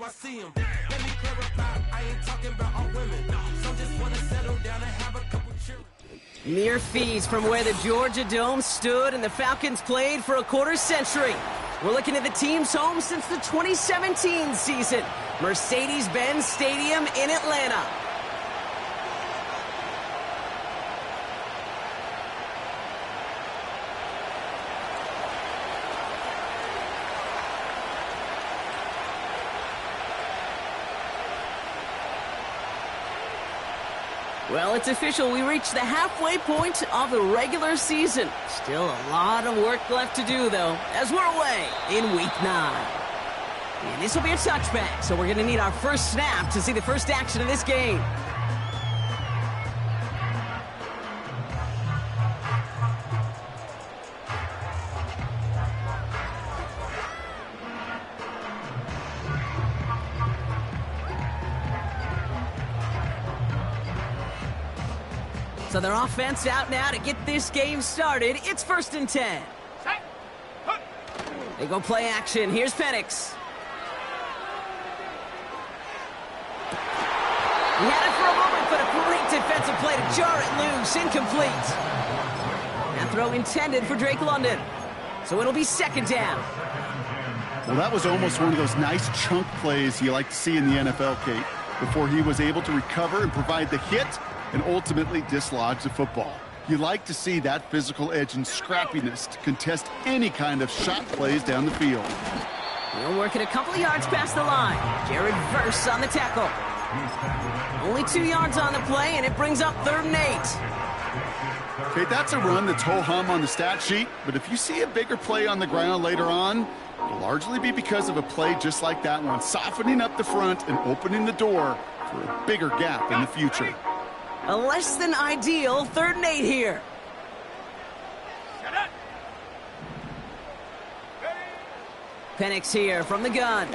I see them. Let me clarify, I ain't talking about all women. Some just want to settle down and have a couple children. Mere feet from where the Georgia Dome stood and the Falcons played for a quarter century. We're looking at the team's home since the 2017 season. Mercedes-Benz Stadium in Atlanta. Well, it's official. We reached the halfway point of the regular season. Still a lot of work left to do, though, as we're away in Week 9. And this will be a touchback, so we're going to need our first snap to see the first action of this game. So their offense out now to get this game started. It's 1st and 10. They go play action. Here's Penix. He had it for a moment, but a great defensive play to jar it loose. Incomplete. That throw intended for Drake London. So it'll be 2nd down. Well, that was almost one of those nice chunk plays you like to see in the NFL, Kate, before he was able to recover and provide the hit and ultimately dislodge the football. You like to see that physical edge and scrappiness to contest any kind of shot plays down the field. He'll work it a couple of yards past the line. Jared Verse on the tackle. Only 2 yards on the play, and it brings up 3rd and 8. Okay, that's a run that's ho-hum on the stat sheet, but if you see a bigger play on the ground later on, it'll largely be because of a play just like that one, softening up the front and opening the door for a bigger gap in the future. A less than ideal 3rd and 8 here. Penix here from the gun.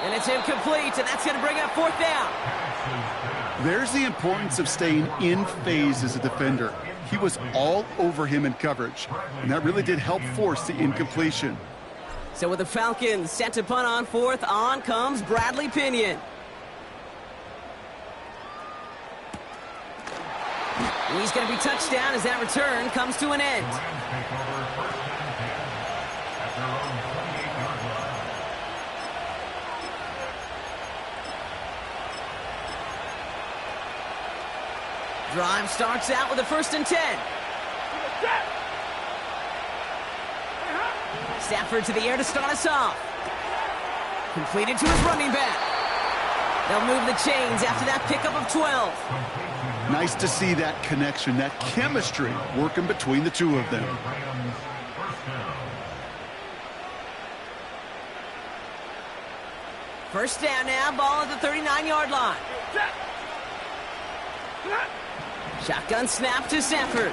And it's incomplete, and that's going to bring up 4th down. There's the importance of staying in phase as a defender. He was all over him in coverage, and that really did help force the incompletion. So with the Falcons set to punt on 4th, on comes Bradley Pinion. He's going to be touched down as that return comes to an end. Drive starts out with a 1st and 10. Stafford to the air to start us off. Completed to his running back. They'll move the chains after that pickup of 12. Nice to see that connection, that chemistry working between the two of them. First down now, ball at the 39-yard line. Shotgun snap to Stafford.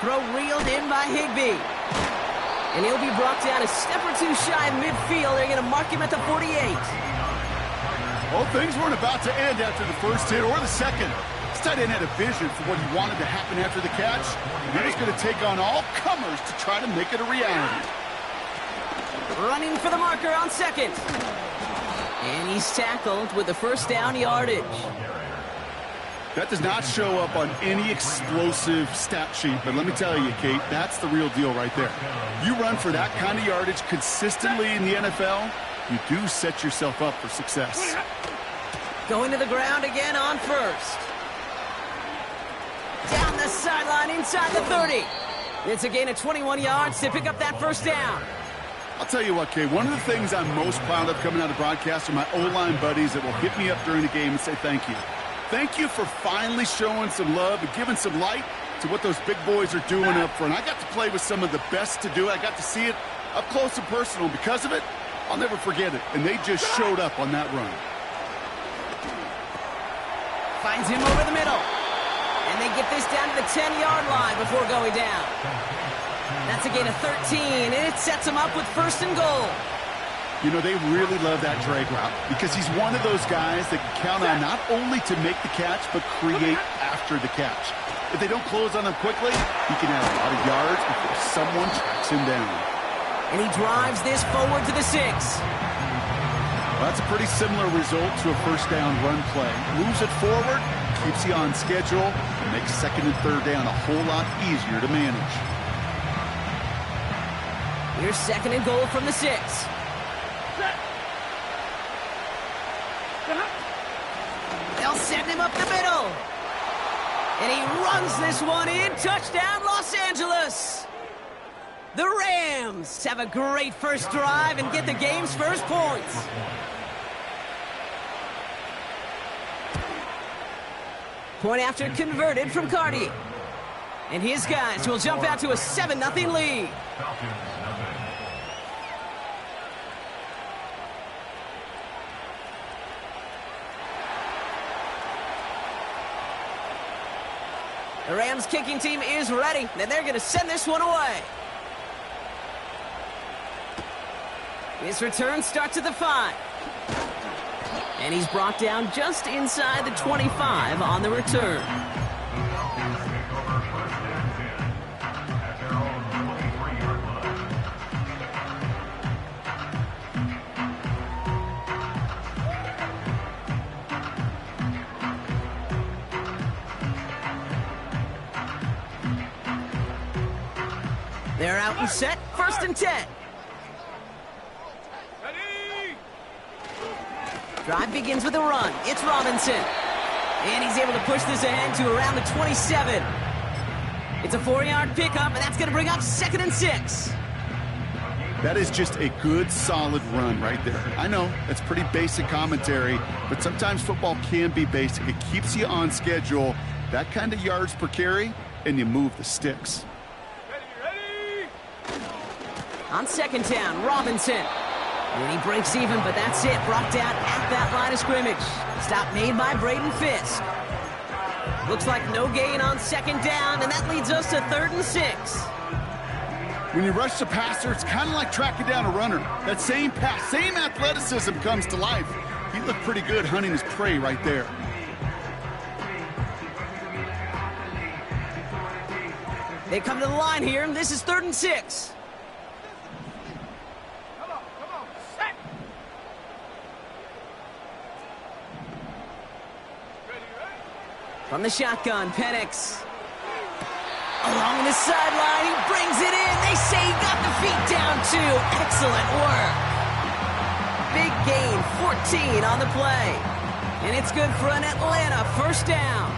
Throw reeled in by Higbee. And he'll be brought down a step or two shy of midfield. They're going to mark him at the 48. Well, things weren't about to end after the first hit or the second. This tight end had a vision for what he wanted to happen after the catch. And he was going to take on all comers to try to make it a reality. Running for the marker on 2nd. And he's tackled with the 1st down yardage. That does not show up on any explosive stat sheet, but let me tell you, Kate, that's the real deal right there. You run for that kind of yardage consistently in the NFL, you do set yourself up for success. Going to the ground again on 1st. Down the sideline inside the 30. It's a gain of 21 yards to pick up that 1st down. I'll tell you what, Kate, one of the things I'm most proud of coming out of broadcast are my O-line buddies that will hit me up during the game and say thank you. Thank you for finally showing some love and giving some light to what those big boys are doing up front. I got to play with some of the best to do it. I got to see it up close and personal. Because of it, I'll never forget it. And they just showed up on that run. Finds him over the middle. And they get this down to the 10-yard line before going down. That's a gain of 13, and it sets him up with 1st and goal. You know, they really love that drag route because he's one of those guys that can count on not only to make the catch, but create after the catch. If they don't close on him quickly, he can have a lot of yards before someone tracks him down. And he drives this forward to the 6. That's a pretty similar result to a first down run play. Moves it forward, keeps you on schedule, and makes second and third down a whole lot easier to manage. Here's second and goal from the 6. They'll send him up the middle. And he runs this one in. Touchdown, Los Angeles. The Rams have a great first drive and get the game's first points. Point after converted from Cardi. And his guys will jump out to a 7-0 lead. The Rams kicking team is ready, and they're going to send this one away. This return starts at the 5. And he's brought down just inside the 25 on the return. They're out and set, 1st and 10. Drive begins with a run. It's Robinson. And he's able to push this ahead to around the 27. It's a 4-yard pickup, and that's going to bring up 2nd and 6. That is just a good, solid run right there. I know, that's pretty basic commentary, but sometimes football can be basic. It keeps you on schedule, that kind of yards per carry, and you move the sticks. On 2nd down, Robinson. And he breaks even, but that's it. Brought down at that line of scrimmage. Stop made by Braden Fisk. Looks like no gain on 2nd down, and that leads us to 3rd and 6. When you rush the passer, it's kind of like tracking down a runner. That same pass, same athleticism comes to life. He looked pretty good hunting his prey right there. They come to the line here, and this is 3rd and 6. From the shotgun, Penix. Along the sideline, he brings it in. They say he got the feet down, too. Excellent work. Big gain, 14 on the play. And it's good for an Atlanta 1st down.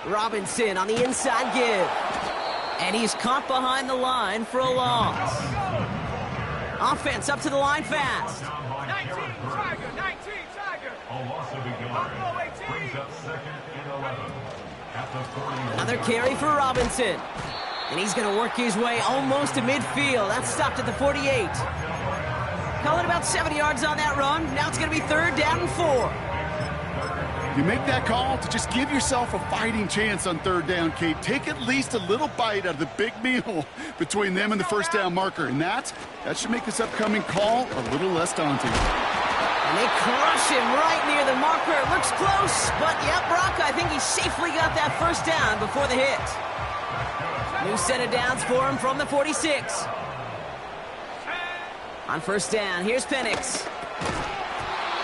Robinson on the inside give. And he's caught behind the line for a loss. Offense up to the line fast. 19, Tiger, 19, Tiger. A loss of a yard. Brings up 2nd and 11. At the 40. Another carry for Robinson. And he's going to work his way almost to midfield. That's stopped at the 48. Call it about 70 yards on that run. Now it's going to be 3rd down and 4. You make that call to just give yourself a fighting chance on 3rd down, Kate. Take at least a little bite out of the big meal between them and the 1st down marker. And that should make this upcoming call a little less daunting. And they crush him right near the marker. Looks close, but yeah, Brock, I think he safely got that 1st down before the hit. New set of downs for him from the 46. On 1st down, here's Penix.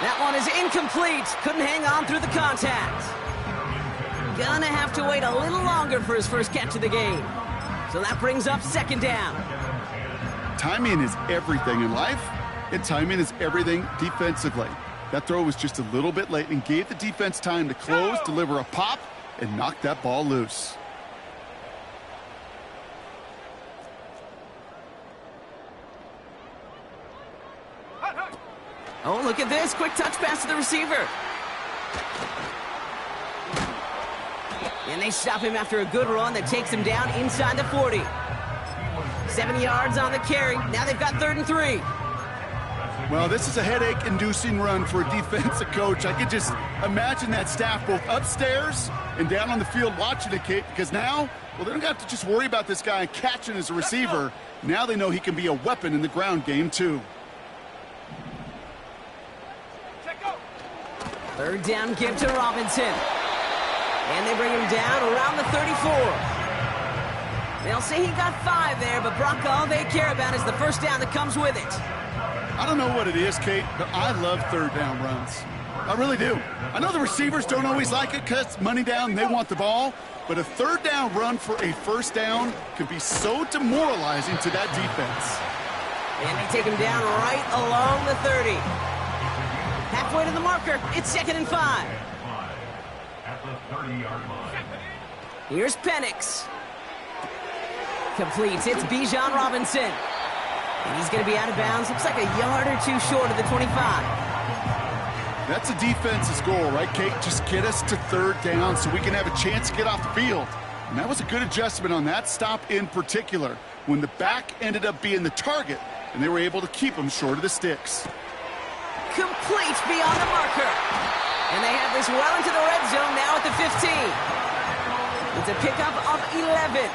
That one is incomplete. Couldn't hang on through the contact. Gonna have to wait a little longer for his first catch of the game. So that brings up 2nd down. Timing is everything in life, and timing is everything defensively. That throw was just a little bit late and gave the defense time to close, deliver a pop, and knock that ball loose. Oh, look at this. Quick touch pass to the receiver. And they stop him after a good run that takes him down inside the 40. 7 yards on the carry. Now they've got 3rd and 3. Well, this is a headache-inducing run for a defensive coach. I could just imagine that staff both upstairs and down on the field watching it, Kate, because now, well, they don't have to just worry about this guy catching as a receiver. Now they know he can be a weapon in the ground game, too. Third down give to Robinson. And they bring him down around the 34. They'll say he got 5 there, but Brock, all they care about is the first down that comes with it. I don't know what it is, Kate, but I love third down runs. I really do. I know the receivers don't always like it because it's money down, they want the ball, but a third down run for a first down can be so demoralizing to that defense. And they take him down right along the 30. Halfway to the marker, it's 2nd and 5. At the 30-yard line. Here's Penix. Completes, it's Bijan Robinson. And he's going to be out of bounds. Looks like a yard or 2 short of the 25. That's a defense's goal, right, Kate? Just get us to third down so we can have a chance to get off the field. And that was a good adjustment on that stop in particular, when the back ended up being the target, and they were able to keep him short of the sticks. Complete beyond the marker. And they have this well into the red zone now at the 15. It's a pickup of 11.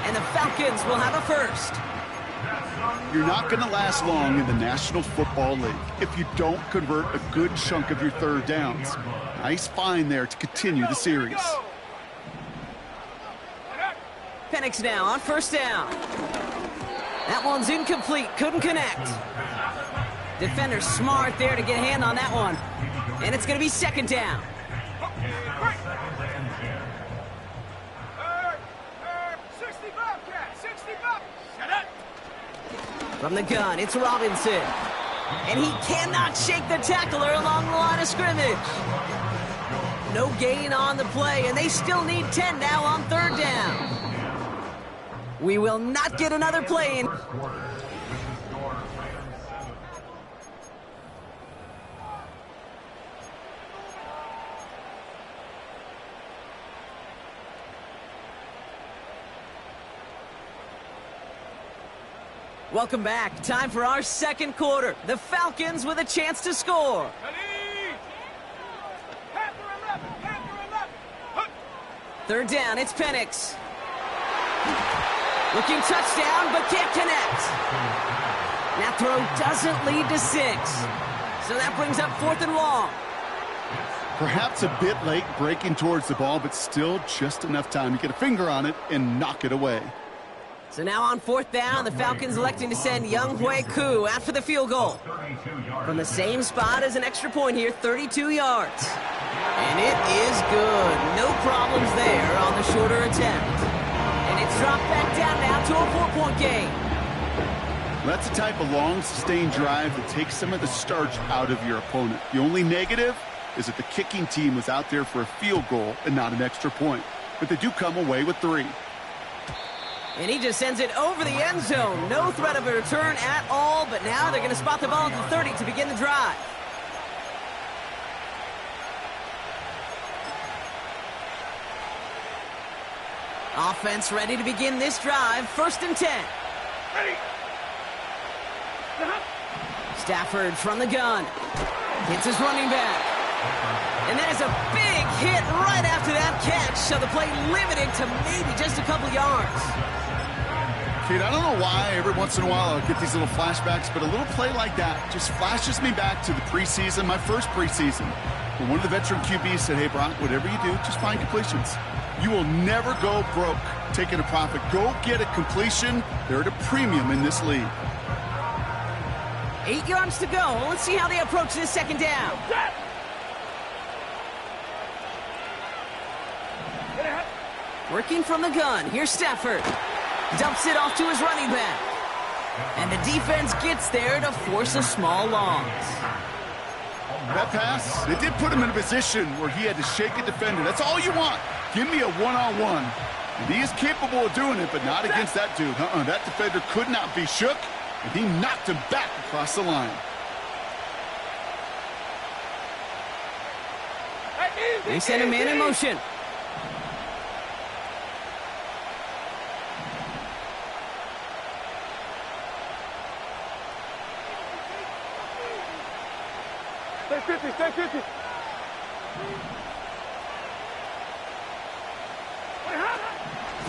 And the Falcons will have a first. You're not going to last long in the National Football League if you don't convert a good chunk of your third downs. Nice find there to continue the series. Penix now on first down. That one's incomplete. Couldn't connect. Defender smart there to get a hand on that one. And it's going to be 2nd down. From the gun, it's Robinson. And he cannot shake the tackler along the line of scrimmage. No gain on the play, and they still need 10 now on third down. We will not get another play in. Welcome back. Time for our second quarter. The Falcons with a chance to score. Third down, it's Penix. Looking touchdown, but can't connect. That throw doesn't lead to 6. So that brings up 4th and long. Perhaps a bit late breaking towards the ball, but still just enough time to get a finger on it and knock it away. So now on 4th down, the Falcons electing to send wk9 after the field goal. From the same spot as an extra point here, 32 yards. And it is good. No problems there on the shorter attempt. And it's dropped back down now to a 4-point game. That's the type of long, sustained drive that takes some of the starch out of your opponent. The only negative is that the kicking team was out there for a field goal and not an extra point. But they do come away with 3. And he just sends it over the end zone. No threat of a return at all, but now they're going to spot the ball at the 30 to begin the drive. Offense ready to begin this drive. 1st and 10. Ready. Stafford from the gun. Hits his running back. And that is a big hit right after that catch. So the play limited to maybe just a couple yards. Kate, I don't know why every once in a while I'll get these little flashbacks, but a little play like that just flashes me back to the preseason, my first preseason, when one of the veteran QBs said, hey, Brock, whatever you do, just find completions. You will never go broke taking a profit. Go get a completion. They're at a premium in this league. 8 yards to go. Let's see how they approach this 2nd down. Working from the gun. Here's Stafford. Dumps it off to his running back. And the defense gets there to force a small loss. That pass, it did put him in a position where he had to shake a defender. That's all you want. Give me a one-on-one. And he is capable of doing it, but not against that dude. That defender could not be shook, and he knocked him back across the line. They send a man in motion. Stay 50.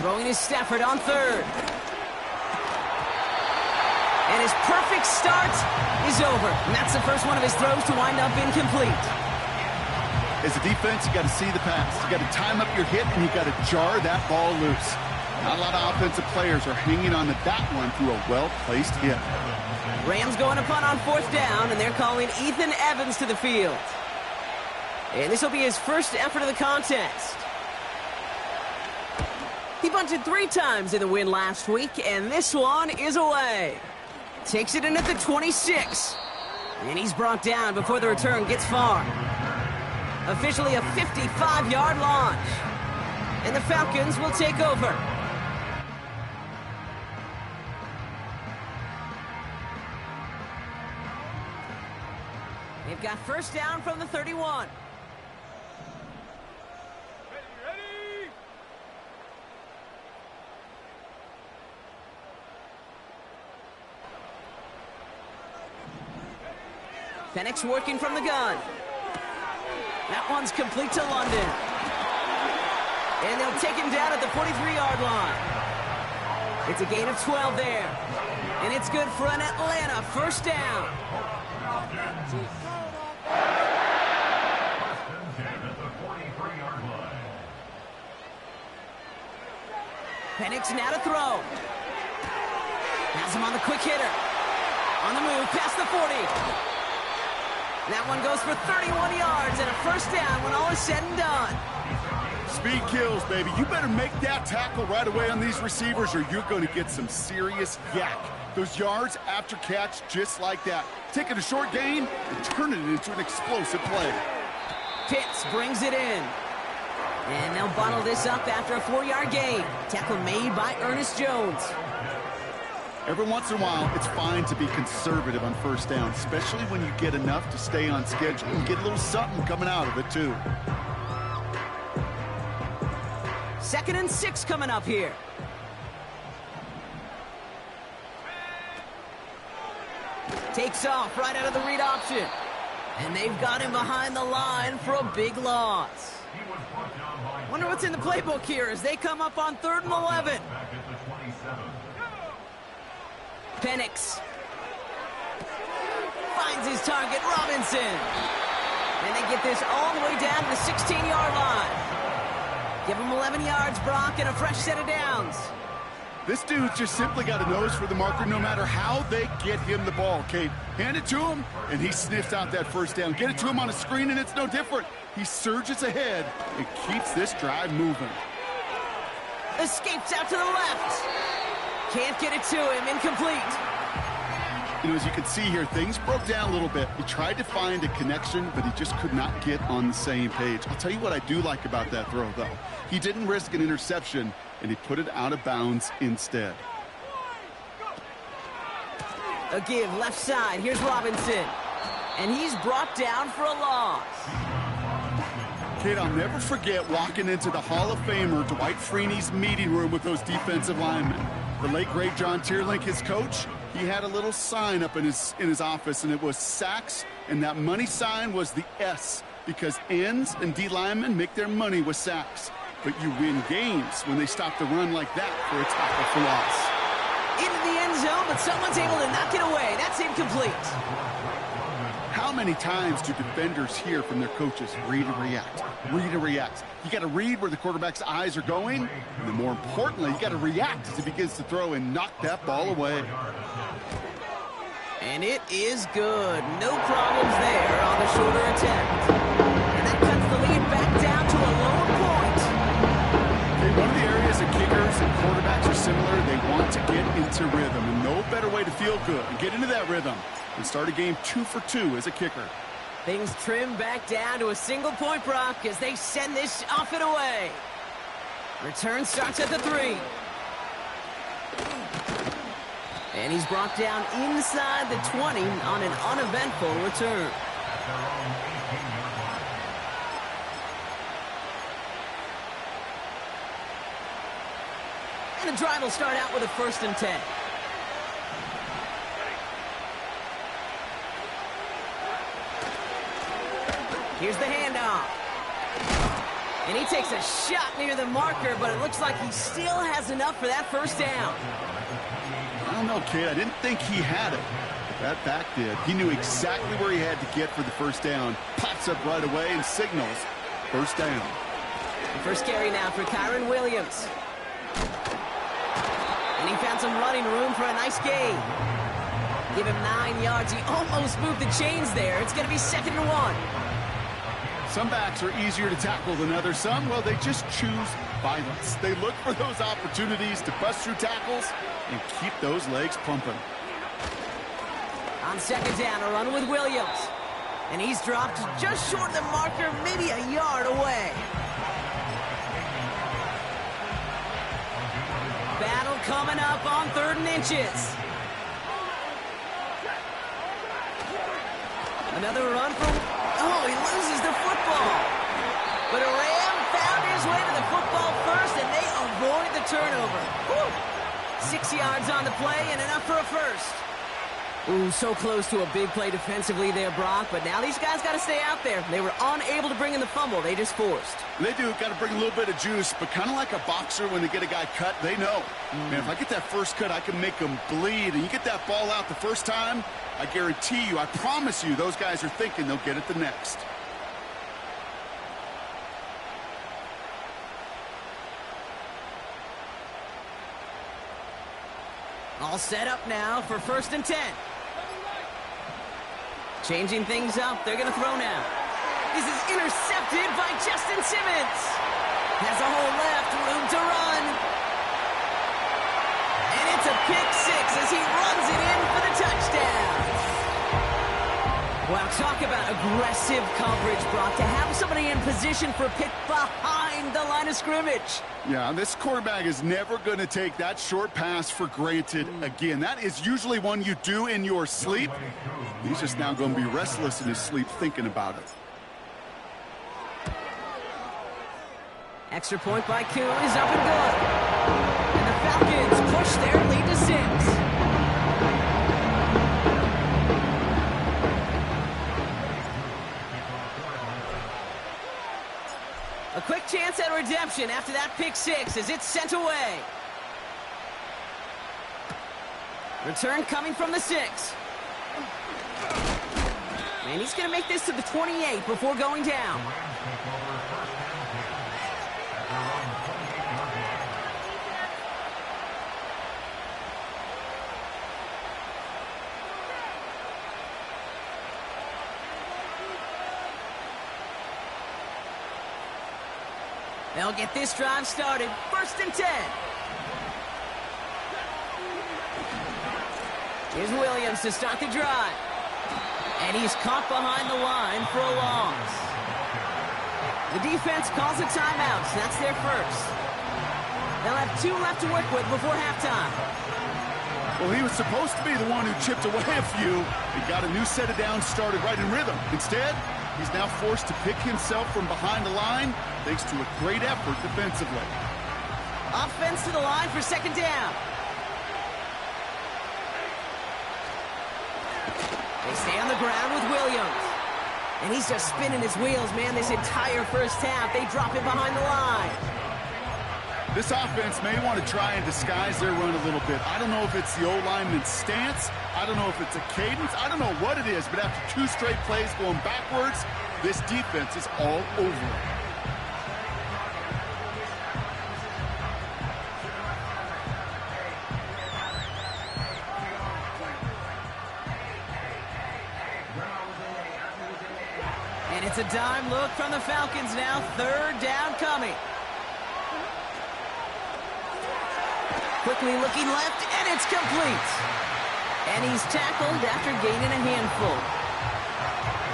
Throwing his Stafford on 3rd. And his perfect start is over. And that's the first one of his throws to wind up incomplete. As a defense, you got to see the pass. You got to time up your hit, and you got to jar that ball loose. Not a lot of offensive players are hanging on to that one through a well-placed hit. Rams going to punt on 4th down, and they're calling Ethan Evans to the field. And this will be his first effort of the contest. He bunted 3 times in the win last week, and this one is away. Takes it in at the 26. And he's brought down before the return gets far. Officially a 55-yard launch. And the Falcons will take over. They've got first down from the 31. Penix working from the gun. That one's complete to London. And they'll take him down at the 43-yard line. It's a gain of 12 there. And it's good for an Atlanta first down. Penix now to throw. Has him on the quick hitter. On the move, past the 40. That one goes for 31 yards and a first down when all is said and done. Speed kills, baby. You better make that tackle right away on these receivers or you're going to get some serious yak. Those yards after catch just like that. Taking a short gain and turning it into an explosive play. Pitts brings it in. And they'll bottle this up after a 4-yard gain. Tackle made by Ernest Jones. Every once in a while, it's fine to be conservative on first down, especially when you get enough to stay on schedule and get a little something coming out of it, too. 2nd and 6 coming up here. Takes off right out of the read option. And they've got him behind the line for a big loss. Wonder what's in the playbook here as they come up on 3rd and 11. Penix finds his target, Robinson. And they get this all the way down to the 16-yard line. Give him 11 yards, Brock, and a fresh set of downs. This dude's just simply got a nose for the marker no matter how they get him the ball, Kate. Hand it to him, and he sniffs out that first down. Get it to him on a screen, and it's no different. He surges ahead and keeps this drive moving. Escapes out to the left. Can't get it to him, incomplete. You know, as you can see here, things broke down a little bit. He tried to find a connection, but he just could not get on the same page. I'll tell you what I do like about that throw, though. He didn't risk an interception, and he put it out of bounds instead. A give left side. Here's Robinson. And he's brought down for a loss. Kid, I'll never forget walking into the Hall of Famer Dwight Freeney's meeting room with those defensive linemen. The late, great John Tierlink, his coach, he had a little sign up in his office, and it was sacks, and that money sign was the S, because ends and D linemen make their money with sacks. But you win games when they stop the run like that for a tackle for loss. Into the end zone, but someone's able to knock it away. That's incomplete. How many times do defenders hear from their coaches, read and react, read and react? You got to read where the quarterback's eyes are going, and then more importantly, you got to react as he begins to throw and knock that ball away. And it is good. No problems there on the shoulder attempt. And that cuts the lead back down to a lower point. Okay, one of the areas that kickers and quarterbacks are similar, they want to get into rhythm, and no better way to feel good and get into that rhythm and start a game 2 for 2 as a kicker. Things trim back down to a single point, Brock, as they send this off and away. Return starts at the 3. And he's brought down inside the 20 on an uneventful return. And the drive will start out with a 1st and 10. Here's the handoff. And he takes a shot near the marker, but it looks like he still has enough for that first down. I don't know, kid. I didn't think he had it. That back did. He knew exactly where he had to get for the first down. Pops up right away and signals First down. First carry now for Kyron Williams. And he found some running room for a nice gain. Give him 9 yards. He almost moved the chains there. It's going to be 2nd and 1. Some backs are easier to tackle than others. Some, well, they just choose violence. They look for those opportunities to bust through tackles and keep those legs pumping. On 2nd down, a run with Williams. And he's dropped just short of the marker, maybe a yard away. Battle coming up on 3rd and inches. Another run for... Oh, he loses the football. But a Ram found his way to the football first, and they avoid the turnover. Whew. 6 yards on the play and enough for a first. Ooh, so close to a big play defensively there, Brock. But now these guys got to stay out there. They were unable to bring in the fumble. They just forced. They do. Got to bring a little bit of juice, but kind of like a boxer when they get a guy cut, they know. Man, if I get that first cut, I can make them bleed. And you get that ball out the first time, I guarantee you, I promise you, those guys are thinking they'll get it the next. All set up now for 1st and 10. Changing things up. They're going to throw now. This is intercepted by Justin Simmons. Has a hole left, room to run. And it's a pick 6 as he runs it in for the touchdown. Wow, talk about aggressive coverage, Brock. To have somebody in position for a pick behind the line of scrimmage. Yeah, this quarterback is never going to take that short pass for granted again. That is usually one you do in your sleep. He's just now going to be restless in his sleep thinking about it. Extra point by Kuhn is up and good. And the Falcons push their lead to 6. A quick chance at redemption after that pick 6 as it's sent away. Return coming from the 6. And he's going to make this to the 28 before going down. They'll get this drive started. 1st and 10. Here's Williams to start the drive. And he's caught behind the line for a loss. The defense calls a timeout. So that's their first. They'll have 2 left to work with before halftime. Well, he was supposed to be the one who chipped away a few. He got a new set of downs started right in rhythm. Instead, he's now forced to pick himself from behind the line thanks to a great effort defensively. Offense to the line for 2nd down. They stay on the ground with Williams. And he's just spinning his wheels, man, this entire first half. They drop him behind the line. This offense may want to try and disguise their run a little bit. I don't know if it's the O-lineman's stance. I don't know if it's a cadence. I don't know what it is, but after 2 straight plays going backwards, this defense is all over it. And it's a dime look from the Falcons now. 3rd down coming. Quickly looking left, and it's complete. And he's tackled after gaining a handful.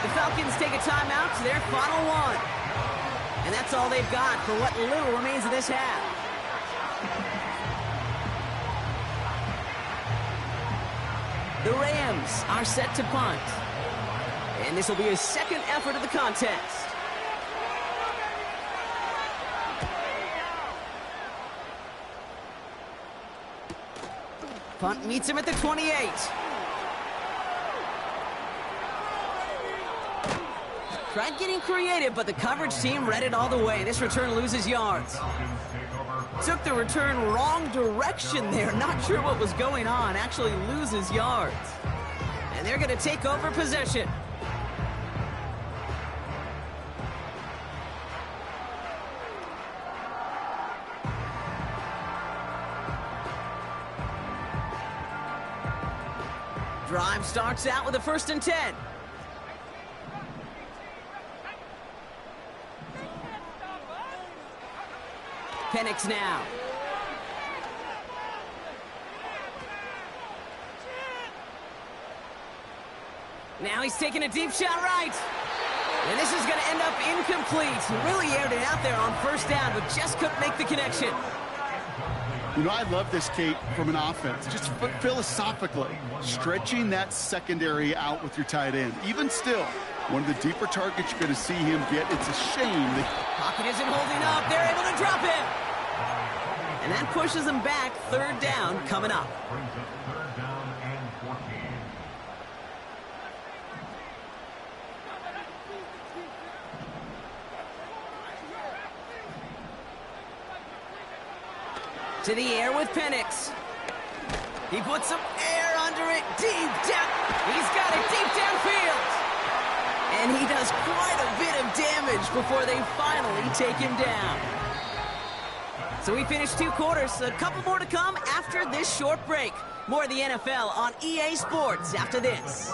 The Falcons take a timeout to their final one. And that's all they've got for what little remains of this half. The Rams are set to punt. And this will be his 2nd effort of the contest. Punt meets him at the 28. Tried getting creative, but the coverage team read it all the way. This return loses yards. Took the return wrong direction there. Not sure what was going on. Actually loses yards. And they're going to take over possession. starts out with a 1st and 10. Penix now. Now he's taking a deep shot right. And this is going to end up incomplete. He really aired it out there on 1st down, but just couldn't make the connection. You know, I love this, Kate, from an offense. Just philosophically, stretching that secondary out with your tight end. Even still, one of the deeper targets you're going to see him get. It's a shame that... Pocket isn't holding up. They're able to drop him. And that pushes him back. 3rd down coming up. Brings up 3rd down and 14. To the air with Penix. He puts some air under it. Deep down. He's got it deep downfield. And he does quite a bit of damage before they finally take him down. So we finished 2 quarters. A couple more to come after this short break. More of the NFL on EA Sports after this.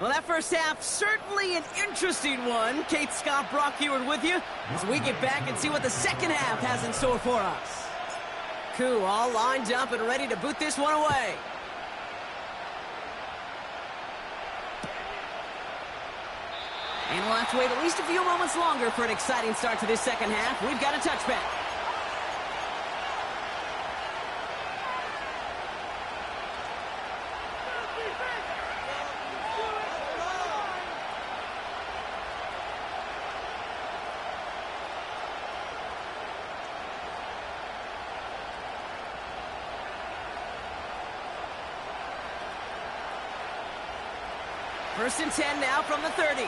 Well, that first half, certainly an interesting one. Kate, Scott, Brock Heward with you as we get back and see what the second half has in store for us. Koo all lined up and ready to boot this one away. And we'll have to wait at least a few moments longer for an exciting start to this second half. We've got a touchback. First and 10 now from the 30.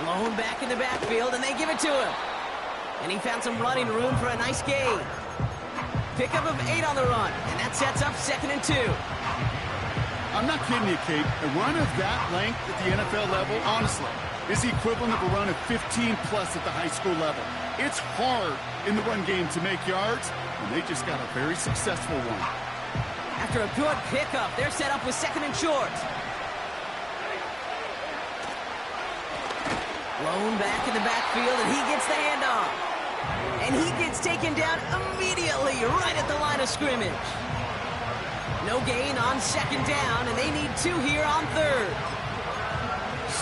Lone back in the backfield, and they give it to him. And he found some running room for a nice gain. Pickup of 8 on the run, and that sets up 2nd and 2. I'm not kidding you, Kate. A run of that length at the NFL level, honestly, is the equivalent of a run of 15-plus at the high school level. It's hard in the run game to make yards, and they just got a very successful one. After a good pickup, they're set up with 2nd and short. Lone back in the backfield, and he gets the handoff. And he gets taken down immediately right at the line of scrimmage. No gain on 2nd down, and they need 2 here on 3rd.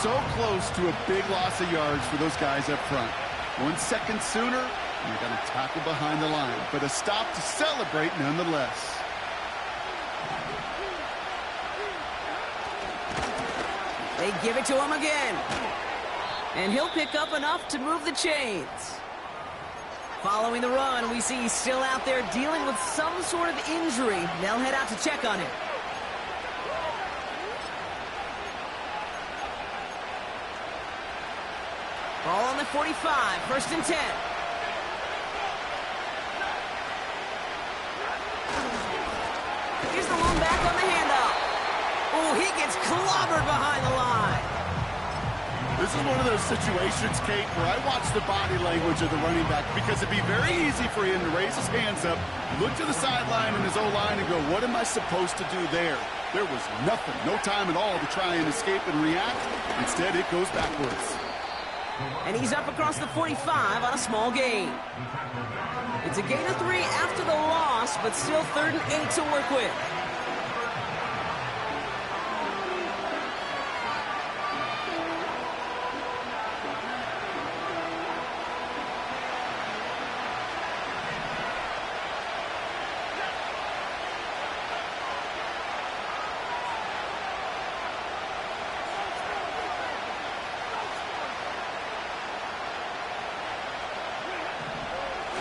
So close to a big loss of yards for those guys up front. 1 second sooner, and you're going to tackle behind the line. But a stop to celebrate nonetheless. They give it to him again. And he'll pick up enough to move the chains. Following the run, we see he's still out there dealing with some sort of injury. They'll head out to check on him. Ball on the 45, 1st and 10. Here's the lone back on the handoff. Oh, he gets clobbered behind the line. This is one of those situations, Kate, where I watch the body language of the running back because it'd be very easy for him to raise his hands up, look to the sideline and his O-line and go, what am I supposed to do there? There was nothing, no time at all to try and escape and react. Instead, it goes backwards. And he's up across the 45 on a small gain. It's a gain of 3 after the loss, but still 3rd and 8 to work with.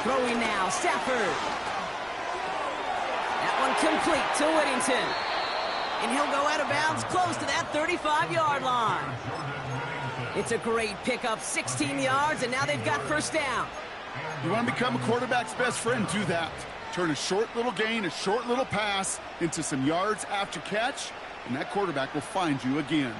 Throwing now, Stafford. That one complete to Whittington. And he'll go out of bounds close to that 35-yard line. It's a great pickup, 16 yards, and now they've got first down. You want to become a quarterback's best friend, do that. Turn a short little gain, a short little pass into some yards after catch, and that quarterback will find you again.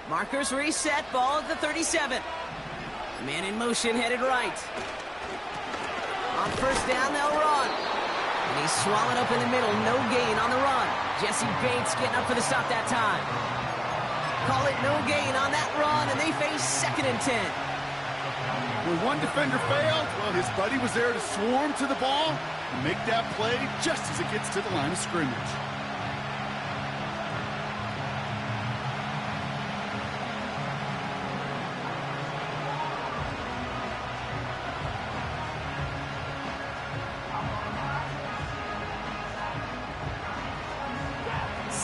Markers reset, ball at the 37. Man in motion, headed right. On first down, they'll run. And he's swallowed up in the middle, no gain on the run. Jesse Bates getting up for the stop that time. Call it no gain on that run, and they face 2nd and 10. When one defender failed, well, his buddy was there to swarm to the ball and make that play just as it gets to the line of scrimmage.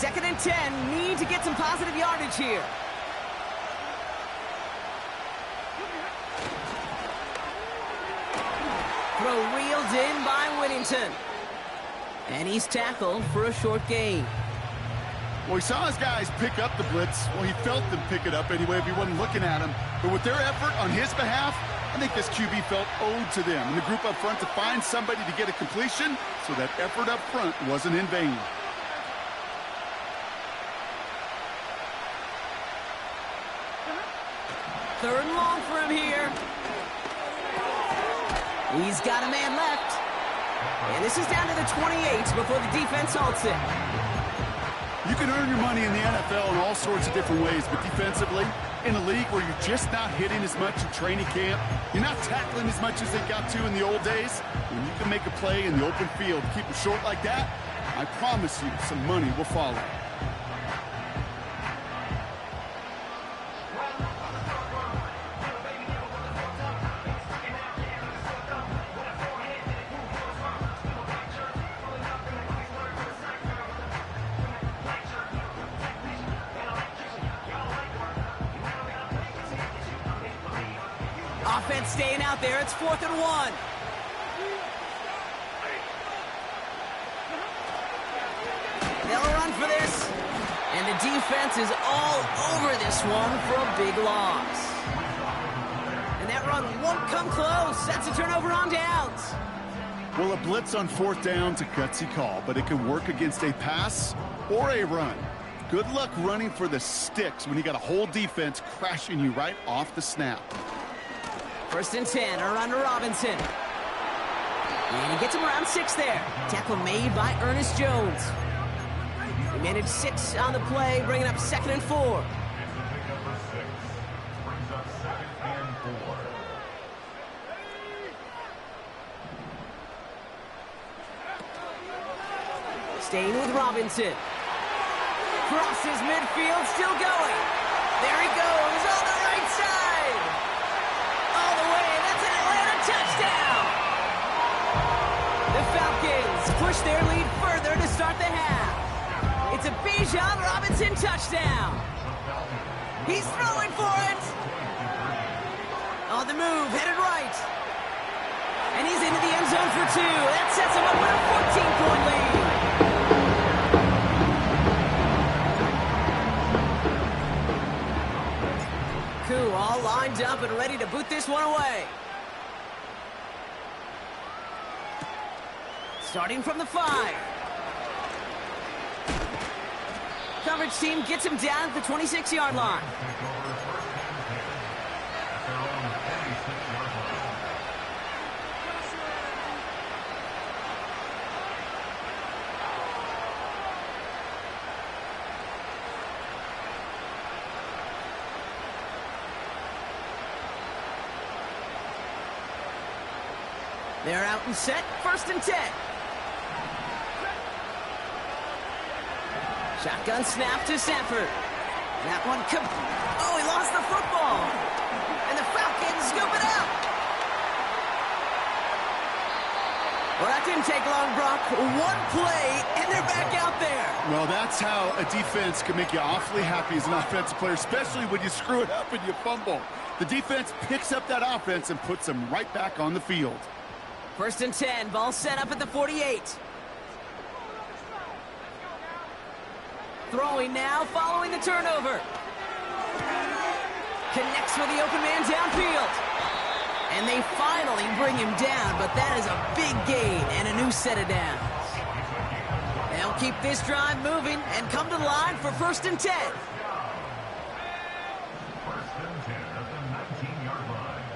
Second and 10, need to get some positive yardage here. Throw reeled in by Whittington. And he's tackled for a short gain. Well, he saw his guys pick up the blitz. Well, he felt them pick it up anyway if he wasn't looking at him. But with their effort on his behalf, I think this QB felt owed to them and the group up front to find somebody to get a completion, so that effort up front wasn't in vain. Third and long for him here. He's got a man left. And this is down to the 28 before the defense halts it. You can earn your money in the NFL in all sorts of different ways, but defensively, in a league where you're just not hitting as much in training camp, you're not tackling as much as they got to in the old days, when you can make a play in the open field, keep it short like that, I promise you some money will follow. Offense staying out there. It's 4th and 1. They'll run for this. And the defense is all over this one for a big loss. And that run won't come close. That's a turnover on downs. Well, a blitz on 4th down's a gutsy call, but it can work against a pass or a run. Good luck running for the sticks when you got a whole defense crashing you right off the snap. 1st and 10, a run to Robinson. And he gets him around 6 there. Tackle made by Ernest Jones. He managed 6 on the play, bringing up 2nd and 4. Staying with Robinson. Crosses midfield, still going. There he goes on the right side. All the way, that's an Atlanta touchdown. The Falcons push their lead further to start the half. It's a Bijan Robinson touchdown. He's throwing for it. On the move, headed right. And he's into the end zone for 2. That sets him up with a 14-point lead. All lined up and ready to boot this one away. Starting from the 5. Coverage team gets him down at the 26-yard line. They're out and set, 1st and 10. Shotgun snap to Sanford. That one oh, he lost the football. And the Falcons scoop it up. Well, that didn't take long, Brock. One play, and they're back out there. Well, that's how a defense can make you awfully happy as an offensive player, especially when you screw it up and you fumble. The defense picks up that offense and puts them right back on the field. 1st and 10, ball set up at the 48. Throwing now, following the turnover. Connects with the open man downfield. And they finally bring him down, but that is a big gain and a new set of downs. They'll keep this drive moving and come to the line for 1st and 10. 1st and 10 at the 19-yard line.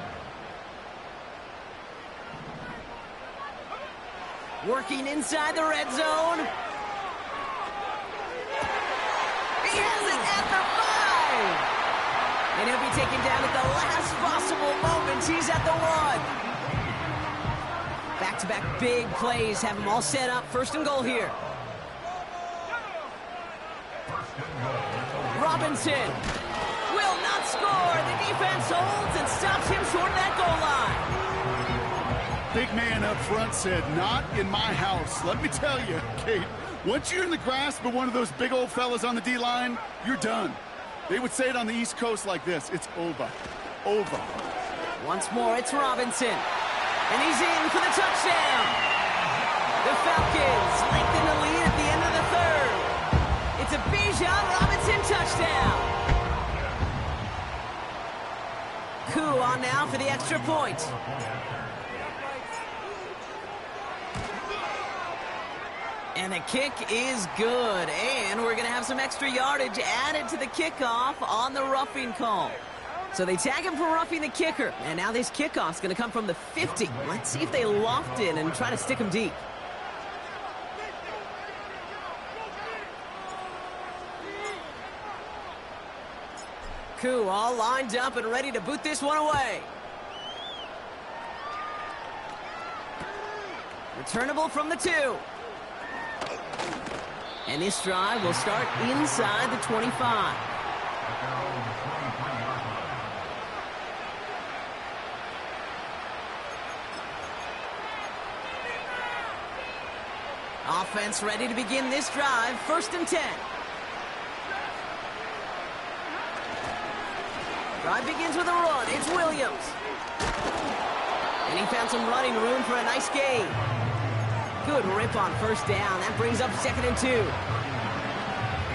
Working inside the red zone. He has it at the 5. And he'll be taken down at the last possible moment. He's at the 1. Back-to-back big plays have them all set up. 1st and goal here. Robinson will not score. The defense holds and stops him short of that goal line. Big man up front said, not in my house. Let me tell you, Kate, once you're in the grasp of one of those big old fellas on the D-line, you're done. They would say it on the East Coast like this. It's over. Over. Once more, it's Robinson. And he's in for the touchdown. The Falcons lengthen the lead at the end of the 3rd. It's a Bijan Robinson touchdown. Koo on now for the extra point. And the kick is good. And we're going to have some extra yardage added to the kickoff on the roughing call. So they tag him for roughing the kicker. And now this kickoff's going to come from the 50. Let's see if they loft in and try to stick him deep. Koo all lined up and ready to boot this one away. Returnable from the 2. And this drive will start inside the 25. Offense ready to begin this drive. 1st and 10. Drive begins with a run. It's Williams. And he found some running room for a nice gain. Good rip on 1st down. That brings up 2nd and 2.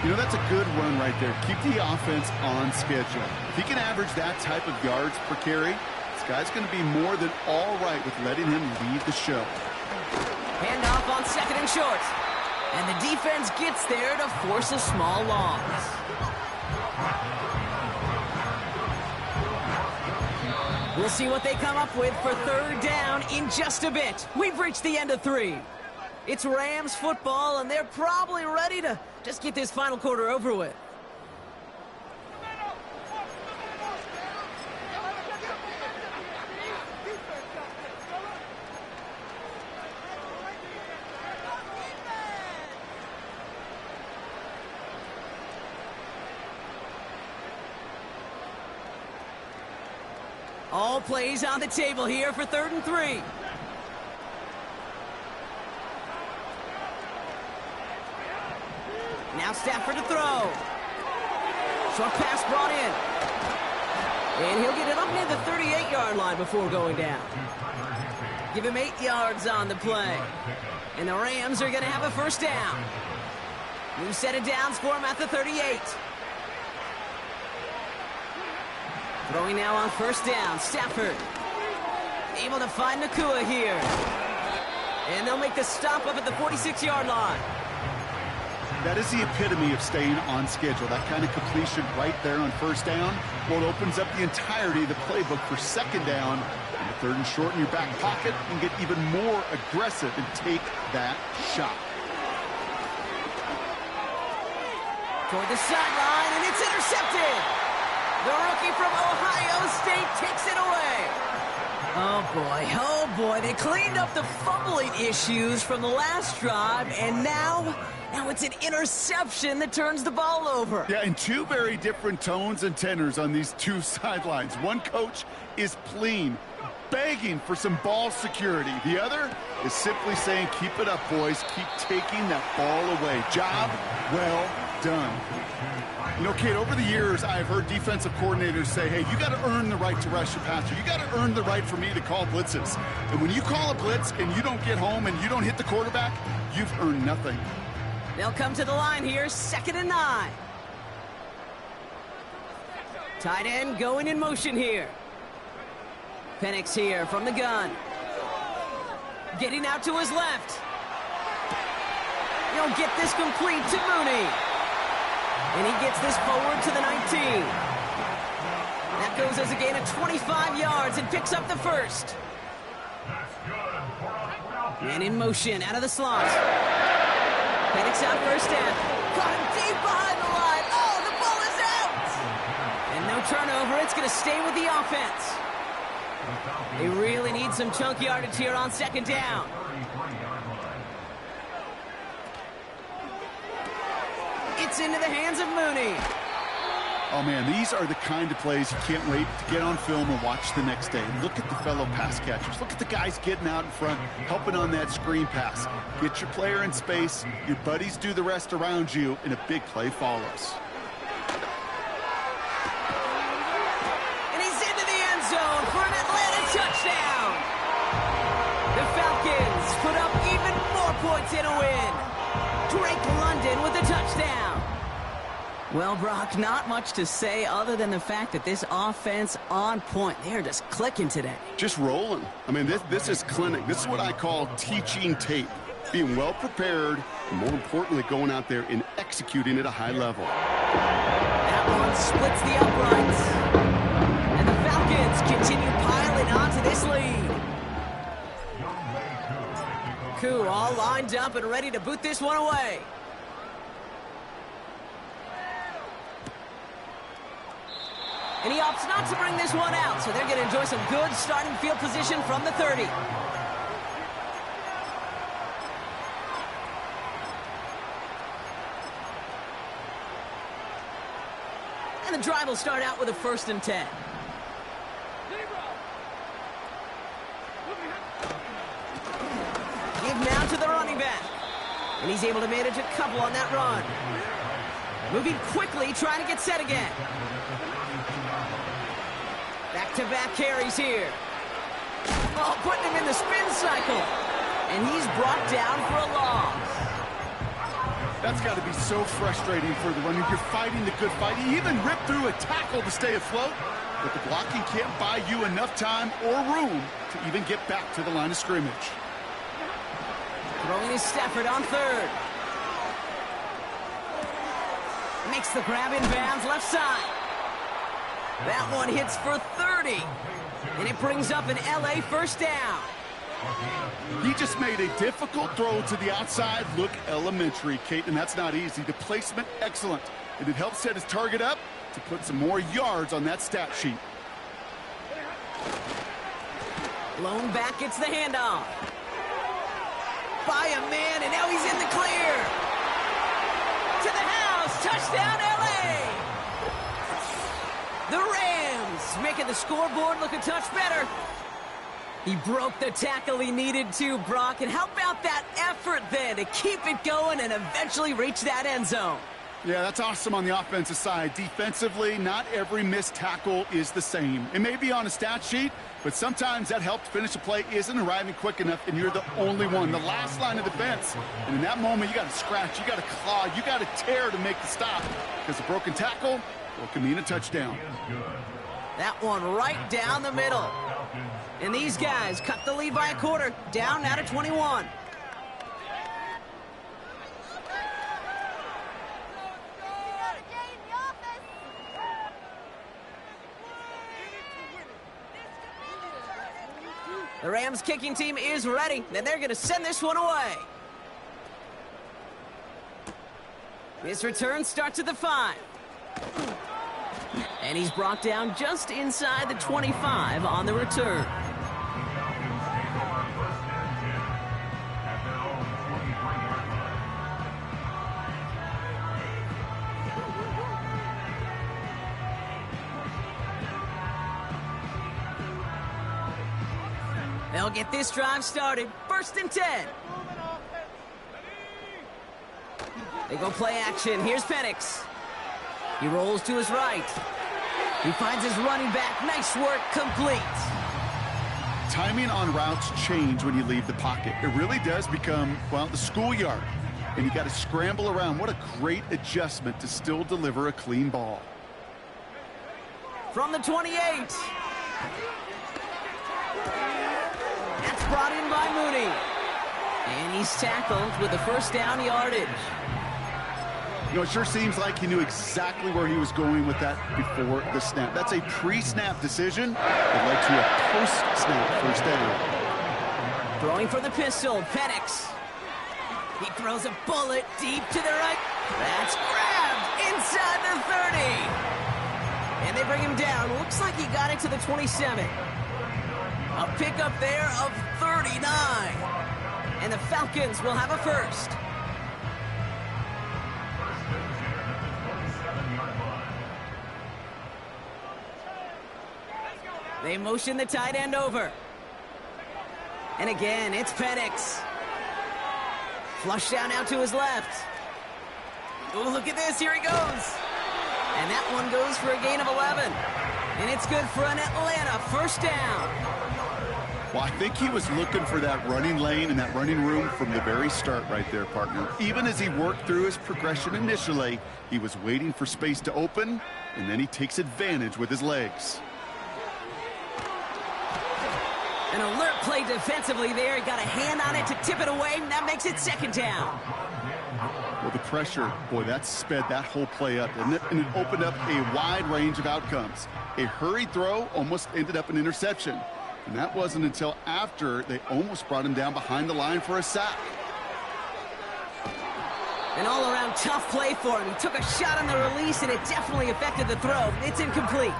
You know, that's a good run right there. Keep the offense on schedule. If he can average that type of yards per carry, this guy's going to be more than all right with letting him lead the show. Handoff on 2nd and short. And the defense gets there to force a small loss. We'll see what they come up with for 3rd down in just a bit. We've reached the end of 3. It's Rams football, and they're probably ready to just get this final quarter over with. All plays on the table here for 3rd and 3. Now Stafford to throw. Short pass brought in. And he'll get it up near the 38-yard line before going down. Give him 8 yards on the play. And the Rams are going to have a 1st down. New set of downs for him at the 38. Throwing now on 1st down. Stafford able to find Nakua here. And they'll make the stop up at the 46-yard line. That is the epitome of staying on schedule. That kind of completion right there on 1st down. Well, it opens up the entirety of the playbook for 2nd down. And the 3rd and short in your back pocket and get even more aggressive and take that shot. Toward the sideline, and it's intercepted. The rookie from Ohio State takes it away. Oh boy, they cleaned up the fumbling issues from the last drive, and now it's an interception that turns the ball over. Yeah, and 2 very different tones and tenors on these 2 sidelines. One coach is pleased begging for some ball security. The other is simply saying, keep it up, boys. Keep taking that ball away. Job well done. You know, Kate, over the years, I've heard defensive coordinators say, hey, you got to earn the right to rush your passer. You got to earn the right for me to call blitzes. And when you call a blitz and you don't get home and you don't hit the quarterback, you've earned nothing. They'll come to the line here, 2nd and 9. Tight end going in motion here. Penix here from the gun. Getting out to his left. He'll get this complete to Mooney. And he gets this forward to the 19. That goes as a gain of 25 yards and picks up the first. And in motion, out of the slot. Penix out first down. Caught him deep behind the line. Oh, the ball is out! And no turnover. It's going to stay with the offense. They really need some chunk yardage here on 2nd down. It's into the hands of Mooney. Oh, man, these are the kind of plays you can't wait to get on film and watch the next day. Look at the fellow pass catchers. Look at the guys getting out in front, helping on that screen pass. Get your player in space, your buddies do the rest around you, and a big play follows. And he's into the end zone for an Atlanta touchdown. The Falcons put up even more points in a win. Drake London with a touchdown. Well, Brock, not much to say other than the fact that this offense on point. They're just clicking today. Just rolling. I mean, this is clinic. This is what I call teaching tape. Being well prepared, and more importantly, going out there and executing at a high level. That one splits the uprights. And the Falcons continue piling onto this lead. Koo all lined up and ready to boot this one away. And he opts not to bring this one out, so they're going to enjoy some good starting field position from the 30. And the drive will start out with a 1st and 10. Give now to the running back. And he's able to manage a couple on that run. Moving quickly, trying to get set again. Back-to-back carries here. Oh, putting him in the spin cycle. And he's brought down for a loss. That's got to be so frustrating for the runner. You're fighting the good fight. He even ripped through a tackle to stay afloat. But the blocking can't buy you enough time or room to even get back to the line of scrimmage. Throwing his Stafford on 3rd. Makes the grab in bounds left side. That one hits for 30. And it brings up an LA 1st down. He just made a difficult throw to the outside. Look elementary, Kate, and that's not easy. The placement, excellent. And it helps set his target up to put some more yards on that stat sheet. Blown back gets the handoff. By a man, and now he's in the clear. To the house, touchdown LA. The Rams making the scoreboard look a touch better. He broke the tackle he needed to, Brock. And how about that effort then to keep it going and eventually reach that end zone? Yeah, that's awesome on the offensive side. Defensively, not every missed tackle is the same. It may be on a stat sheet, but sometimes that help to finish a play isn't arriving quick enough, and you're the only one, the last line of defense. And in that moment, you got to scratch, you got to claw, you got to tear to make the stop. Because a broken tackle, well, can mean a touchdown. That one right down the middle. And these guys cut the lead by a quarter, down now to 21. The Rams kicking team is ready, and they're going to send this one away. This return starts at the 5. And he's brought down just inside the 25 on the return. They'll get this drive started. 1st and 10. They go play action. Here's Penix. He rolls to his right. He finds his running back. Nice work, complete. Timing on routes change when you leave the pocket. It really does become, well, the schoolyard. And you got to scramble around. What a great adjustment to still deliver a clean ball. From the 28. That's brought in by Mooney. And he's tackled with the 1st down yardage. You know, it sure seems like he knew exactly where he was going with that before the snap. That's a pre-snap decision that led to a post-snap 1st down. Throwing for the pistol, Penix. He throws a bullet deep to the right. That's grabbed inside the 30. And they bring him down. Looks like he got it to the 27. A pickup there of 39. And the Falcons will have a 1st. They motion the tight end over. And again, it's Penix. Flush down out to his left. Oh, look at this. Here he goes. And that one goes for a gain of 11. And it's good for an Atlanta 1st down. Well, I think he was looking for that running lane and that running room from the very start right there, partner. Even as he worked through his progression initially, he was waiting for space to open, and then he takes advantage with his legs. An alert play defensively there. He got a hand on it to tip it away. And that makes it 2nd down. Well, the pressure, boy, that sped that whole play up, didn't it? And it opened up a wide range of outcomes. A hurried throw almost ended up an interception. And that wasn't until after they almost brought him down behind the line for a sack. An all-around tough play for him. He took a shot on the release, and it definitely affected the throw. It's incomplete.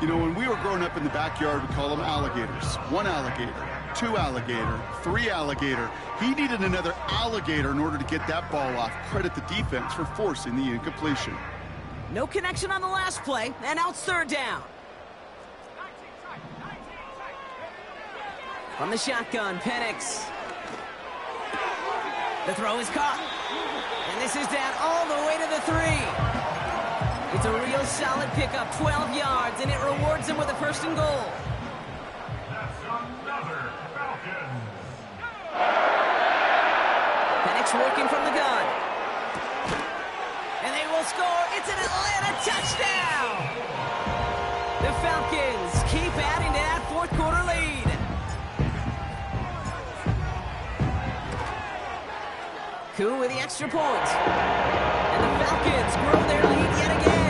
You know, when we were growing up in the backyard, we call them alligators. 1 alligator, 2 alligator, 3 alligator. He needed another alligator in order to get that ball off. Credit the defense for forcing the incompletion. No connection on the last play, and now it's 3rd down. From the shotgun, Penix. The throw is caught. And this is down all the way to the 3. It's a real solid pickup, 12 yards, and it rewards him with a 1st and goal. That's another Falcon. Penix working from the gun. And they will score. It's an Atlanta touchdown. The Falcons keep adding to that 4th quarter lead. Koo with the extra point. And the Falcons grow their lead yet again.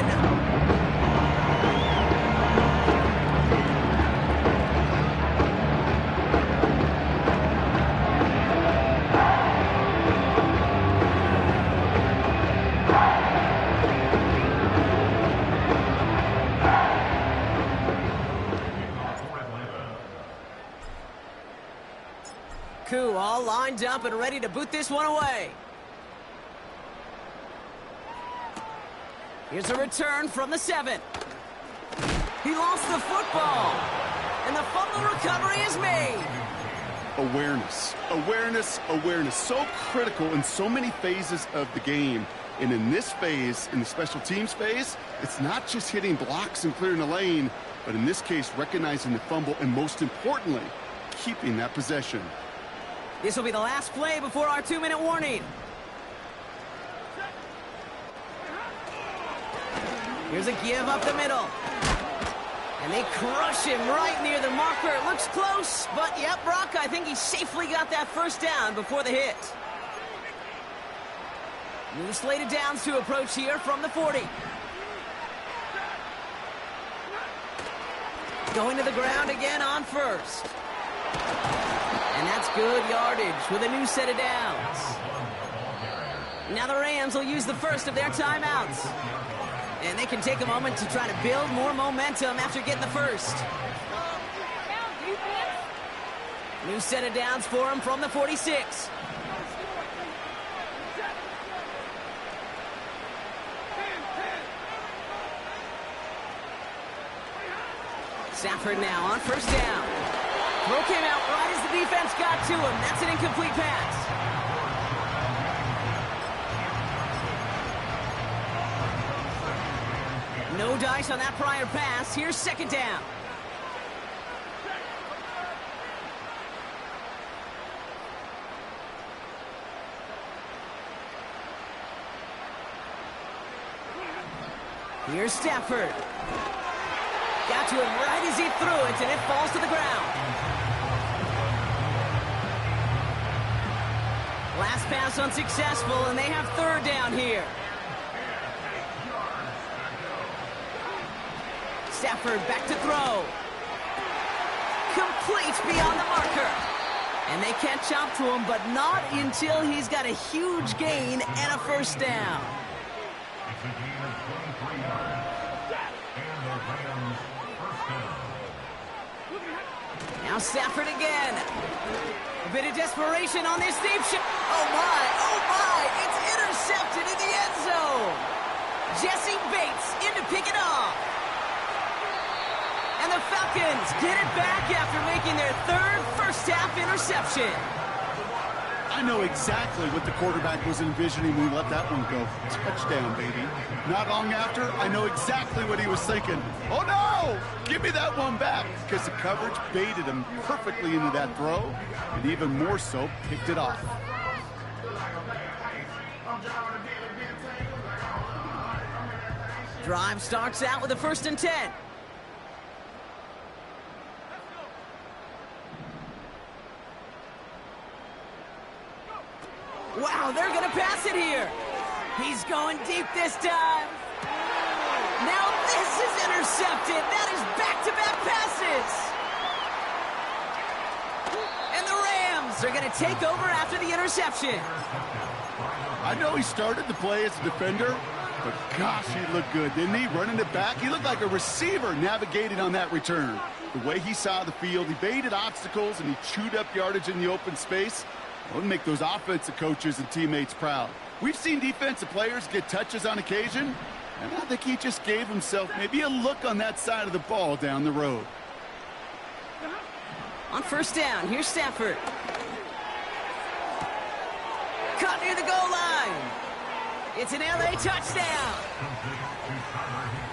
Koo all lined up and ready to boot this one away. Here's a return from the 7. He lost the football. And the fumble recovery is made. Awareness, awareness, awareness. So critical in so many phases of the game. And in this phase, in the special teams phase, it's not just hitting blocks and clearing a lane, but in this case, recognizing the fumble and most importantly, keeping that possession. This will be the last play before our 2-minute warning. Here's a give up the middle. And they crush him right near the marker. It looks close, but yep, Brock, I think he safely got that 1st down before the hit. New slated downs to approach here from the 40. Going to the ground again on 1st. And that's good yardage with a new set of downs. Now the Rams will use the first of their timeouts. And they can take a moment to try to build more momentum after getting the first. New set of downs for him from the 46. Stafford now on 1st down. Throws Throw came out right as the defense got to him. That's an incomplete pass. No dice on that prior pass. Here's second down. Here's Stafford. Got to him right as he threw it, and it falls to the ground. Last pass unsuccessful, and they have third down here. Stafford back to throw. Complete beyond the marker. And they catch up to him, but not until he's got a huge gain and a first down. It's a gain of 23 yards. And the Rams first down. Now Stafford again. A bit of desperation on this deep shot. Oh my, it's intercepted in the end zone. Jesse Bates in to pick it off. And the Falcons get it back after making their third first-half interception. I know exactly what the quarterback was envisioning when he let that one go. Touchdown, baby. Not long after, I know exactly what he was thinking. Oh, no! Give me that one back, because the coverage baited him perfectly into that throw, and even more so, picked it off. Drive starts out with a 1st and 10. Wow, they're going to pass it here. He's going deep this time. Now this is intercepted. That is back-to-back passes. And the Rams are going to take over after the interception. I know he started the play as a defender, but gosh, he looked good, didn't he? Running it back, he looked like a receiver navigating on that return. The way he saw the field, he baited obstacles, and he chewed up yardage in the open space. It would make those offensive coaches and teammates proud. We've seen defensive players get touches on occasion, and I think he just gave himself maybe a look on that side of the ball down the road. On 1st down, here's Stafford. Caught near the goal line. It's an LA touchdown.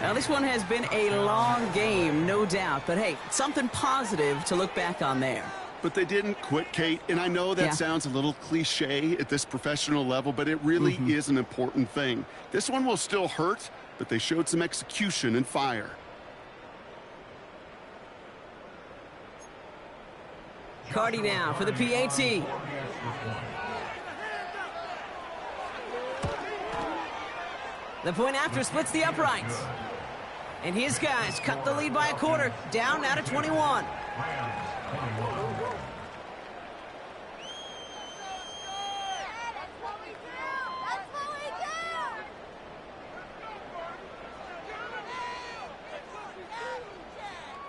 Now, this one has been a long game, no doubt, but hey, something positive to look back on there. But they didn't quit, Kate, and I know that sounds a little cliche at this professional level, but it really is an important thing. This one will still hurt, but they showed some execution and fire. Cardi now for the PAT. The point after splits the uprights. And his guys cut the lead by a quarter, down now to 21.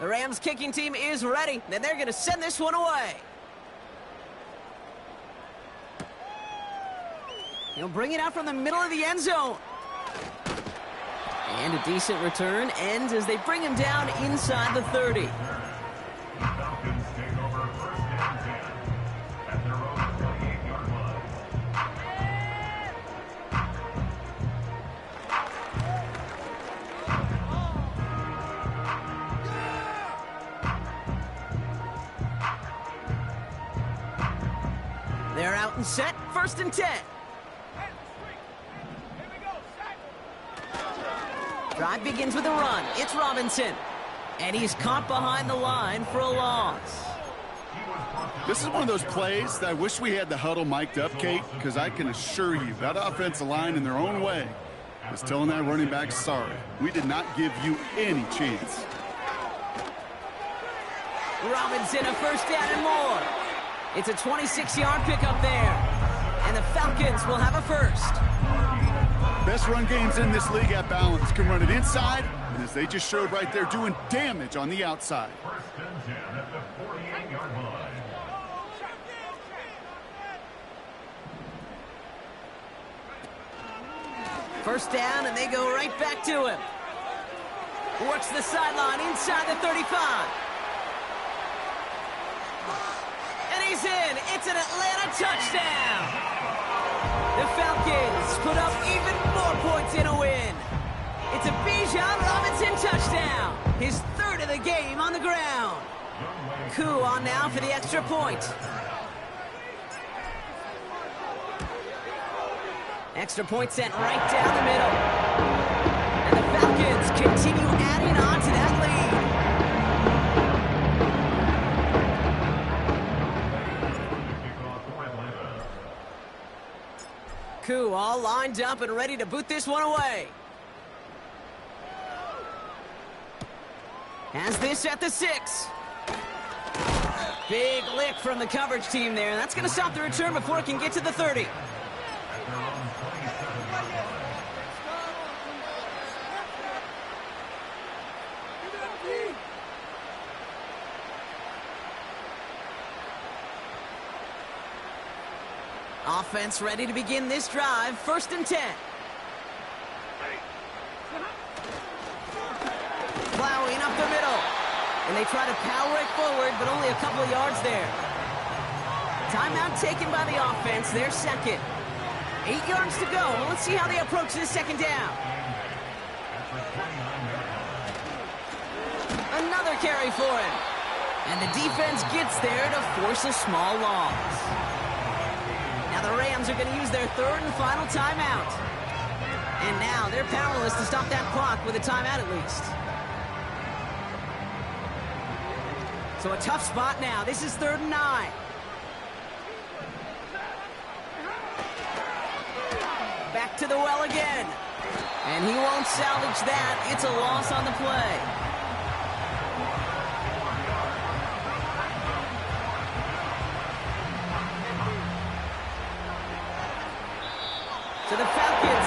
The Rams kicking team is ready, and they're going to send this one away. He'll bring it out from the middle of the end zone. And a decent return ends as they bring him down inside the 30. Falcons take over 1st and 10 at their own 28-yard line. They're out and set, 1st and 10. Drive begins with a run. It's Robinson. And he's caught behind the line for a loss. This is one of those plays that I wish we had the huddle mic'd up, Kate, because I can assure you that offensive line in their own way is telling that running back, sorry, we did not give you any chance. Robinson, a 1st down and more. It's a 26-yard pickup there. And the Falcons will have a 1st. Best run games in this league at balance can run it inside, and as they just showed right there, doing damage on the outside. 1st and 10 at the 48-yard line. First down, and they go right back to him. Works the sideline inside the 35. It's an Atlanta touchdown. The Falcons put up even more points in a win. It's a Bijan Robinson touchdown. His third of the game on the ground. Koo on now for the extra point. Extra point sent right down the middle. And the Falcons continue adding on to that lead. Koo all lined up and ready to boot this one away. Has this at the 6. Big lick from the coverage team there. That's going to stop the return before it can get to the 30. Offense ready to begin this drive. 1st and 10. Plowing up the middle. And they try to power it forward, but only a couple of yards there. Timeout taken by the offense. Their second. 8 yards to go. Let's see how they approach this second down. Another carry for him. And the defense gets there to force a small loss. Now the Rams are going to use their 3rd and final timeout. And now they're powerless to stop that clock with a timeout at least. So a tough spot now. This is 3rd and 9. Back to the well again. And he won't salvage that. It's a loss on the play. So the Falcons